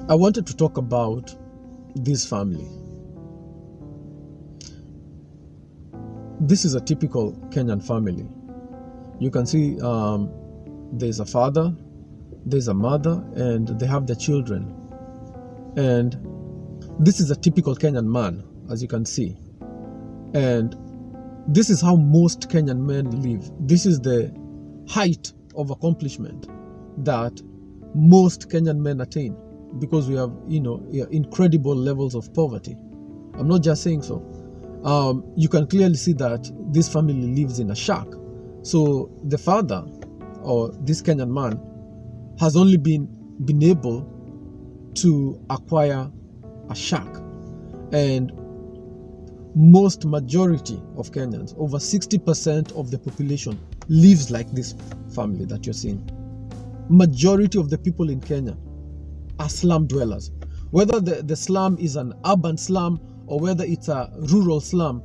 I wanted to talk about this family. This is a typical Kenyan family. You can see there's a father, there's a mother, and they have their children. And this is a typical Kenyan man, as you can see. And this is how most Kenyan men live. This is the height of accomplishment that most Kenyan men attain, because we have, incredible levels of poverty. I'm not just saying so. You can clearly see that this family lives in a shack. So the father, or this Kenyan man, has only been able to acquire a shack. And majority of Kenyans, over 60% of the population, lives like this family that you're seeing. Majority of the people in Kenya are slum dwellers. Whether the slum is an urban slum or whether it's a rural slum,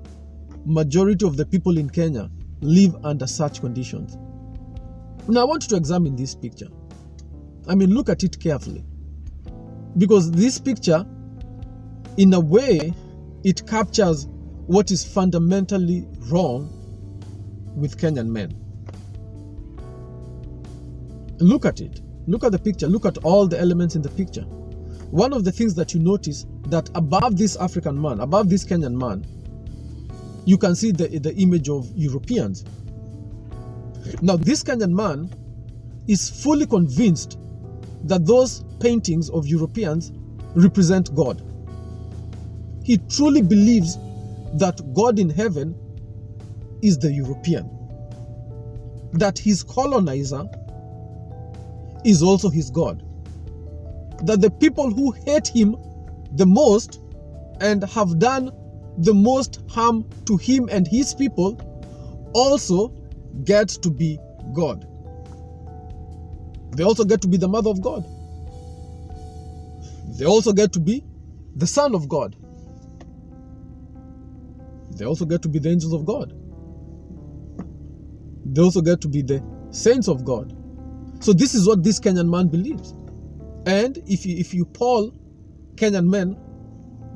majority of the people in Kenya live under such conditions. Now I want you to examine this picture. Look at it carefully. Because this picture, in a way, it captures what is fundamentally wrong with Kenyan men. Look at it. Look at the picture. Look at all the elements in the picture. One of the things that you notice, that above this African man, above this Kenyan man, you can see the image of Europeans. Now, this Kenyan man is fully convinced that those paintings of Europeans represent God. He truly believes that God in heaven is the European, that his colonizer is also his God, that the people who hate him the most and have done the most harm to him and his people also get to be God. They also get to be the mother of God. They also get to be the son of God. They also get to be the angels of God. They also get to be the saints of God. So this is what this Kenyan man believes. And if you poll Kenyan men,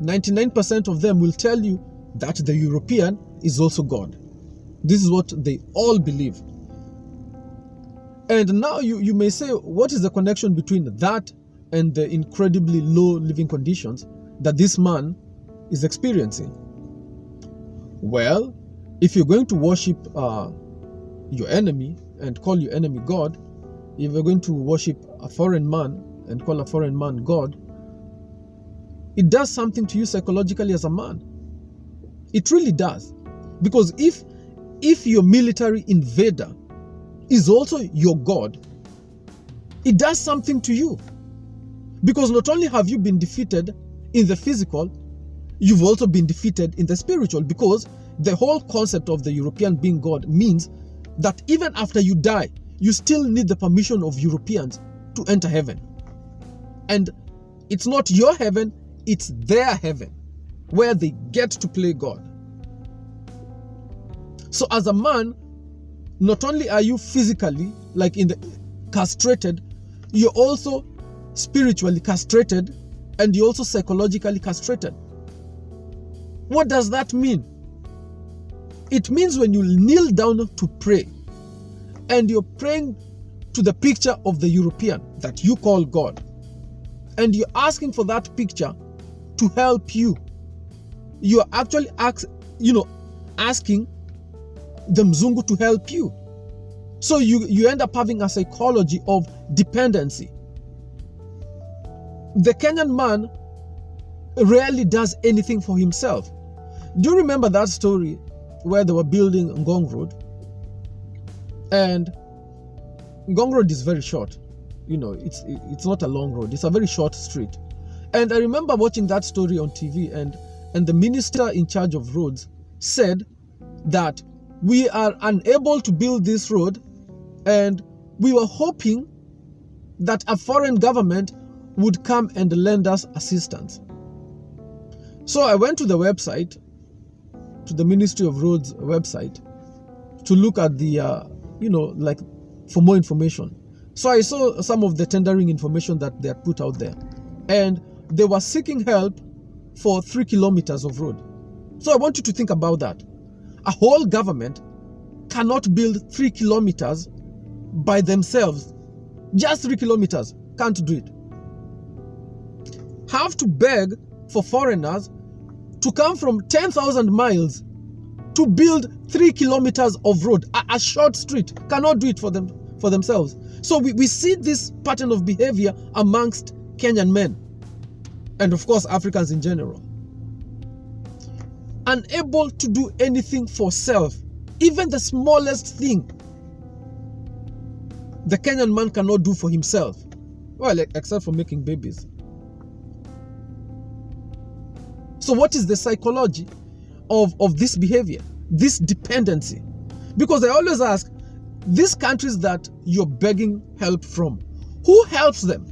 99% of them will tell you that the European is also God. This is what they all believe. And now you may say, what is the connection between that and the incredibly low living conditions that this man is experiencing? Well, if you're going to worship your enemy and call your enemy God, if you're going to worship a foreign man and call a foreign man God, it does something to you psychologically as a man. It really does. Because if your military invader is also your God, it does something to you. Because not only have you been defeated in the physical, you've also been defeated in the spiritual, because the whole concept of the European being God means that even after you die, you still need the permission of Europeans to enter heaven. And it's not your heaven, it's their heaven, where they get to play God. So as a man, not only are you physically, castrated, you're also spiritually castrated, and you're also psychologically castrated. What does that mean? It means when you kneel down to pray, and you're praying to the picture of the European that you call God, and you're asking for that picture to help you, you're actually asking the Mzungu to help you. So you end up having a psychology of dependency. The Kenyan man rarely does anything for himself. Do you remember that story where they were building Ngong Road? And Ngong Road is very short. It's not a long road. It's a very short street. And I remember watching that story on TV, and the minister in charge of roads said that we are unable to build this road, and we were hoping that a foreign government would come and lend us assistance. So I went to the website, to the Ministry of Roads website, to look at the, for more information. So I saw some of the tendering information that they had put out there. and they were seeking help for 3 kilometers of road. So I want you to think about that. A whole government cannot build 3 kilometers by themselves. Just 3 kilometers, can't do it. Have to beg for foreigners to come from 10,000 miles to build 3 kilometers of road. A short street, cannot do it for themselves. So we see this pattern of behavior amongst Kenyan men, and of course Africans in general. Unable to do anything for self, even the smallest thing the Kenyan man cannot do for himself, well, except for making babies. So what is the psychology of this behavior, this dependency? Because I always ask, these countries that you're begging help from, who helps them?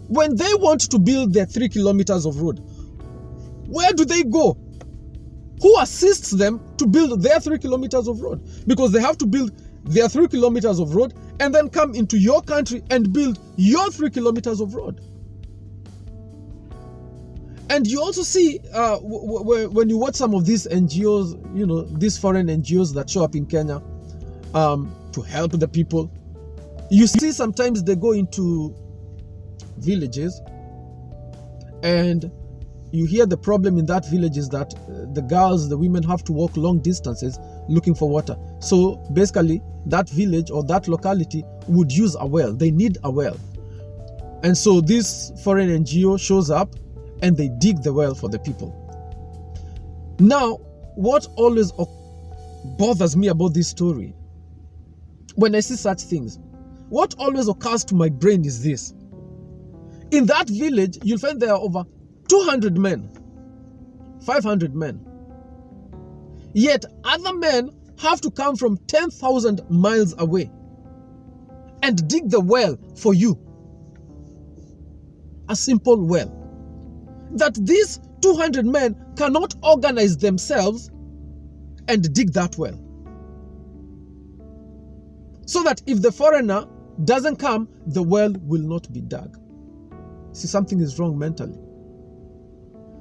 When they want to build their 3 kilometers of road, where do they go? Who assists them to build their 3 kilometers of road? Because they have to build their 3 kilometers of road and then come into your country and build your 3 kilometers of road. And you also see, when you watch some of these NGOs, these foreign NGOs that show up in Kenya to help the people, you see sometimes they go into villages, and you hear the problem in that village is that the women have to walk long distances looking for water. So basically, that village or that locality would use a well. They need a well. And so this foreign NGO shows up and they dig the well for the people. Now, what always bothers me about this story, when I see such things, what always occurs to my brain is this. In that village, you'll find there are over 200 men, 500 men. Yet other men have to come from 10,000 miles away and dig the well for you. A simple well. That these 200 men cannot organize themselves and dig that well. So that if the foreigner doesn't come, the well will not be dug. See, something is wrong mentally.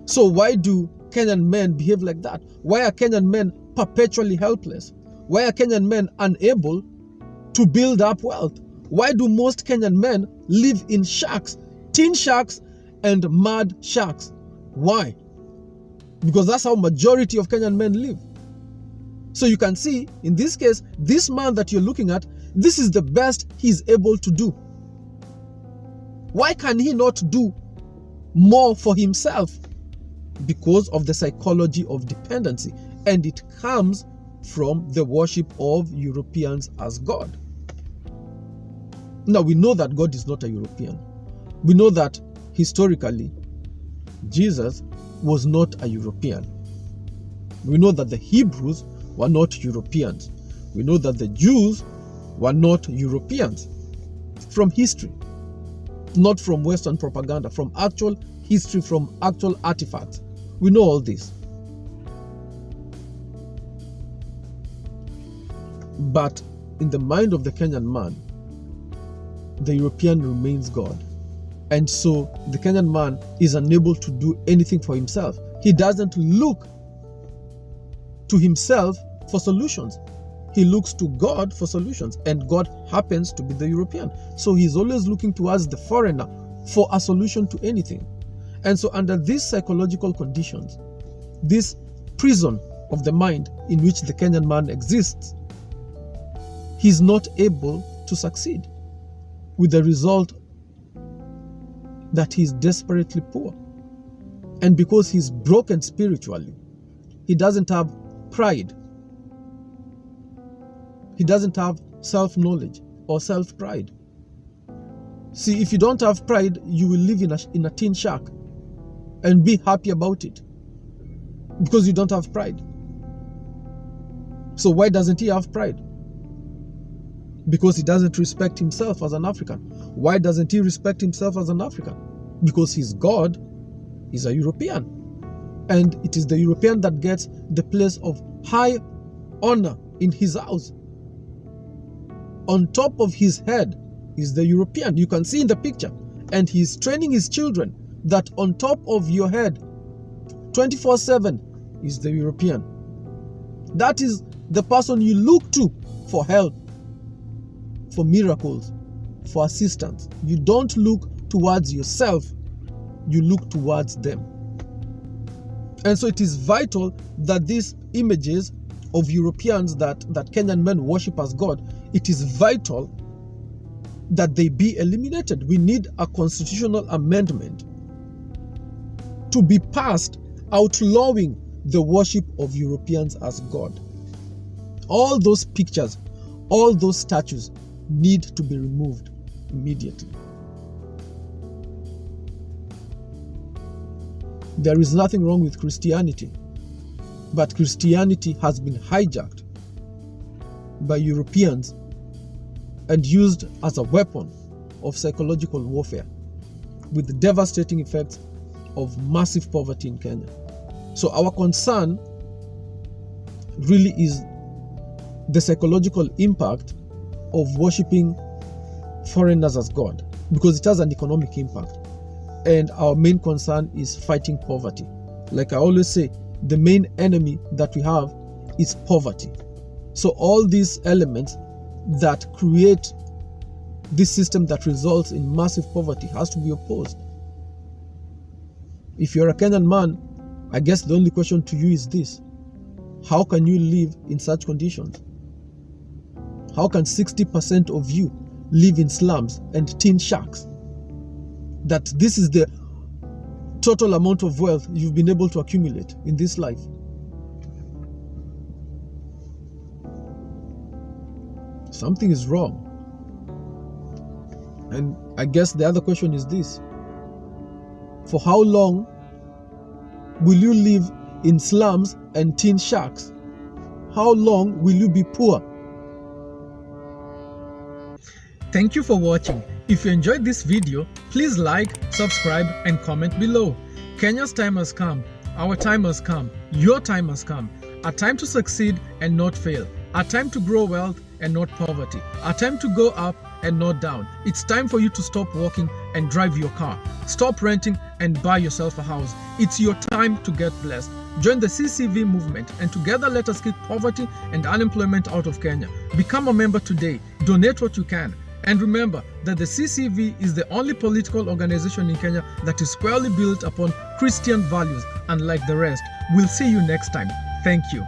So why do Kenyan men behave like that? Why are Kenyan men perpetually helpless? Why are Kenyan men unable to build up wealth? Why do most Kenyan men live in shacks, tin shacks and mud shacks? Why? Because that's how majority of Kenyan men live. So you can see, in this case, this man that you're looking at, this is the best he's able to do. Why can he not do more for himself? Because of the psychology of dependency, and it comes from the worship of Europeans as God. Now we know that God is not a European. We know that historically Jesus was not a European. We know that the Hebrews were not Europeans. We know that the Jews were not Europeans. From history, not from Western propaganda, from actual history, from actual artifacts. We know all this. But in the mind of the Kenyan man, the European remains God. And so the Kenyan man is unable to do anything for himself. He doesn't look to himself for solutions. He looks to God for solutions, and God happens to be the European. So he's always looking to us, the foreigner, for a solution to anything. And so under these psychological conditions, this prison of the mind in which the Kenyan man exists, he's not able to succeed, with the result that he's desperately poor. And because he's broken spiritually, he doesn't have pride. He doesn't have self-knowledge or self-pride. See, if you don't have pride, you will live in a tin shack and be happy about it, because you don't have pride. So why doesn't he have pride? Because he doesn't respect himself as an African. Why doesn't he respect himself as an African? Because his God is a European. And it is the European that gets the place of high honor in his house. On top of his head is the European. You can see in the picture. And he's training his children that on top of your head 24/7 is the European. That is the person you look to for help, for miracles, for assistance. You don't look towards yourself, you look towards them. And so it is vital that these images of Europeans that Kenyan men worship as God, it is vital that they be eliminated. We need a constitutional amendment to be passed outlawing the worship of Europeans as God. All those pictures, all those statues need to be removed immediately. There is nothing wrong with Christianity, but Christianity has been hijacked by Europeans and used as a weapon of psychological warfare, with the devastating effects of massive poverty in Kenya. So our concern really is the psychological impact of worshipping foreigners as God, because it has an economic impact. And our main concern is fighting poverty. Like I always say, the main enemy that we have is poverty. So all these elements that create this system that results in massive poverty has to be opposed. If you're a Kenyan man, I guess the only question to you is this: how can you live in such conditions? How can 60% of you live in slums and tin shacks? That this is the total amount of wealth you've been able to accumulate in this life. Something is wrong. And I guess the other question is this: for how long will you live in slums and tin shacks? How long will you be poor? Thank you for watching. If you enjoyed this video, please like, subscribe, and comment below. Kenya's time has come. Our time has come. Your time has come. A time to succeed and not fail. A time to grow wealth and not poverty. A time to go up and not down. It's time for you to stop walking and drive your car. Stop renting and buy yourself a house. It's your time to get blessed. Join the CCV movement, and together let us kick poverty and unemployment out of Kenya. Become a member today. Donate what you can. And remember that the CCV is the only political organization in Kenya that is squarely built upon Christian values, unlike the rest. We'll see you next time. Thank you.